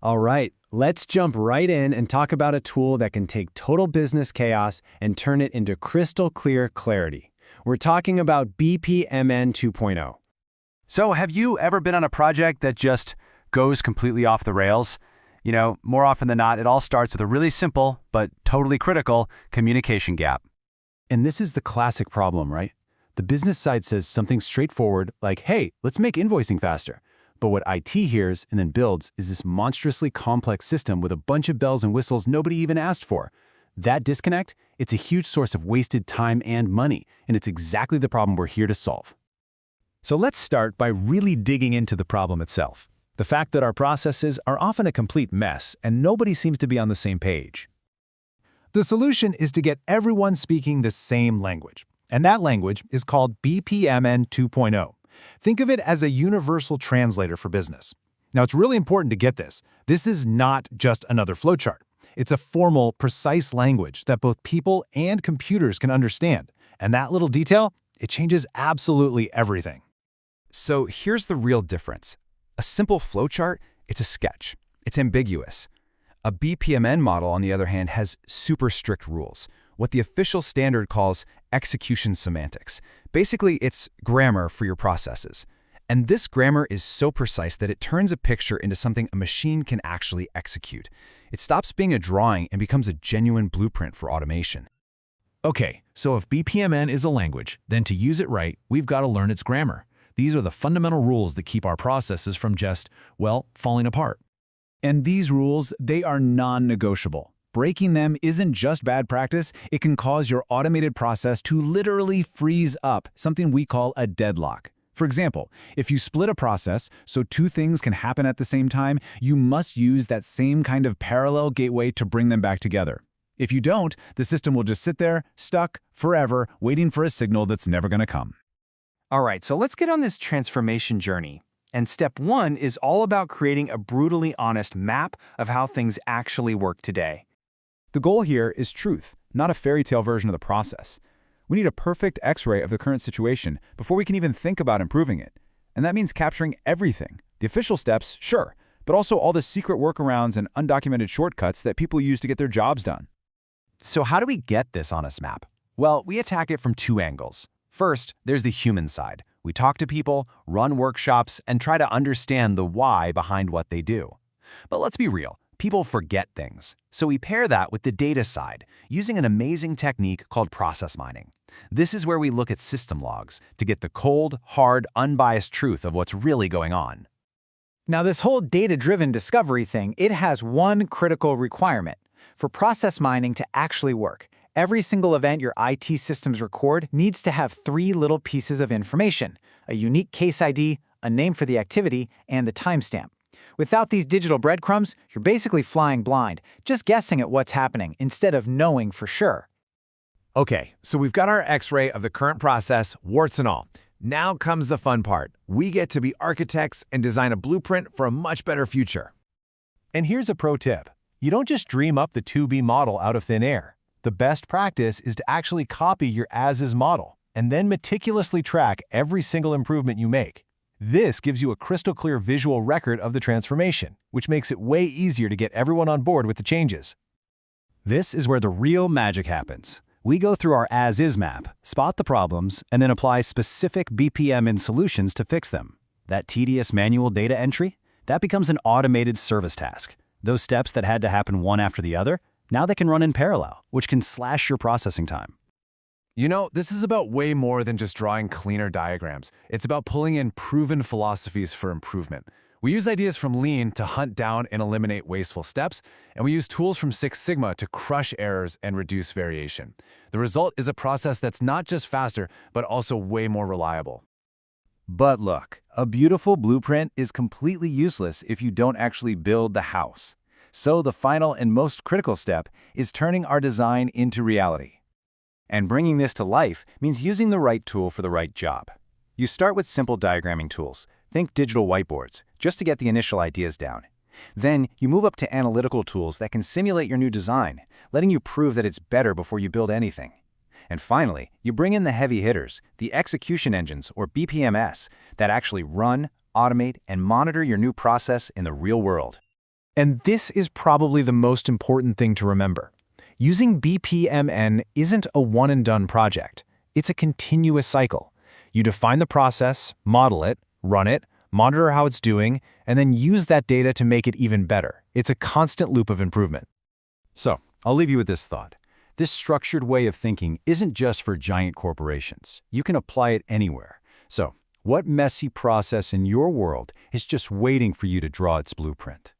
All right, let's jump right in and talk about a tool that can take total business chaos and turn it into crystal clear clarity. We're talking about BPMN 2.0. So have you ever been on a project that just goes completely off the rails? More often than not, it all starts with a really simple but totally critical communication gap. And this is the classic problem, right? The business side says something straightforward like, hey, let's make invoicing faster. But what IT hears and then builds is this monstrously complex system with a bunch of bells and whistles nobody even asked for. That disconnect, it's a huge source of wasted time and money, and it's exactly the problem we're here to solve. So let's start by really digging into the problem itself. The fact that our processes are often a complete mess and nobody seems to be on the same page. The solution is to get everyone speaking the same language, and that language is called BPMN 2.0. Think of it as a universal translator for business. Now, it's really important to get this. This is not just another flowchart. It's a formal, precise language that both people and computers can understand. And that little detail, it changes absolutely everything. So here's the real difference. A simple flowchart, it's a sketch. It's ambiguous. A BPMN model, on the other hand, has super strict rules, what the official standard calls execution semantics. Basically, it's grammar for your processes. And this grammar is so precise that it turns a picture into something a machine can actually execute. It stops being a drawing and becomes a genuine blueprint for automation. Okay, so if BPMN is a language, then to use it right, we've got to learn its grammar. These are the fundamental rules that keep our processes from just, well, falling apart. And these rules, they are non-negotiable. Breaking them isn't just bad practice, it can cause your automated process to literally freeze up, something we call a deadlock. For example, if you split a process so two things can happen at the same time, you must use that same kind of parallel gateway to bring them back together. If you don't, the system will just sit there, stuck, forever, waiting for a signal that's never going to come. All right, so let's get on this transformation journey. And step one is all about creating a brutally honest map of how things actually work today. The goal here is truth, not a fairy tale version of the process. We need a perfect X-ray of the current situation before we can even think about improving it. And that means capturing everything. The official steps, sure, but also all the secret workarounds and undocumented shortcuts that people use to get their jobs done. So how do we get this honest map? Well, we attack it from two angles. First, there's the human side. We talk to people, run workshops, and try to understand the why behind what they do. But let's be real. People forget things. So we pair that with the data side, using an amazing technique called process mining. This is where we look at system logs to get the cold, hard, unbiased truth of what's really going on. Now, this whole data-driven discovery thing, it has one critical requirement. For process mining to actually work, every single event your IT systems record needs to have three little pieces of information: a unique case ID, a name for the activity, and the timestamp. Without these digital breadcrumbs, you're basically flying blind, just guessing at what's happening instead of knowing for sure. Okay, so we've got our X-ray of the current process, warts and all. Now comes the fun part. We get to be architects and design a blueprint for a much better future. And here's a pro tip. You don't just dream up the 2B model out of thin air. The best practice is to actually copy your as-is model and then meticulously track every single improvement you make. This gives you a crystal clear visual record of the transformation, which makes it way easier to get everyone on board with the changes. This is where the real magic happens. We go through our as-is map, spot the problems, and then apply specific BPMN solutions to fix them. That tedious manual data entry, that becomes an automated service task. Those steps that had to happen one after the other, now they can run in parallel, which can slash your processing time. You know, this is about way more than just drawing cleaner diagrams. It's about pulling in proven philosophies for improvement. We use ideas from Lean to hunt down and eliminate wasteful steps, and we use tools from Six Sigma to crush errors and reduce variation. The result is a process that's not just faster, but also way more reliable. But look, a beautiful blueprint is completely useless if you don't actually build the house. So the final and most critical step is turning our design into reality. And bringing this to life means using the right tool for the right job. You start with simple diagramming tools. Think digital whiteboards, just to get the initial ideas down. Then you move up to analytical tools that can simulate your new design, letting you prove that it's better before you build anything. And finally, you bring in the heavy hitters, the execution engines, or BPMS, that actually run, automate, and monitor your new process in the real world. And this is probably the most important thing to remember. Using BPMN isn't a one-and-done project. It's a continuous cycle. You define the process, model it, run it, monitor how it's doing, and then use that data to make it even better. It's a constant loop of improvement. So, I'll leave you with this thought. This structured way of thinking isn't just for giant corporations. You can apply it anywhere. So, what messy process in your world is just waiting for you to draw its blueprint?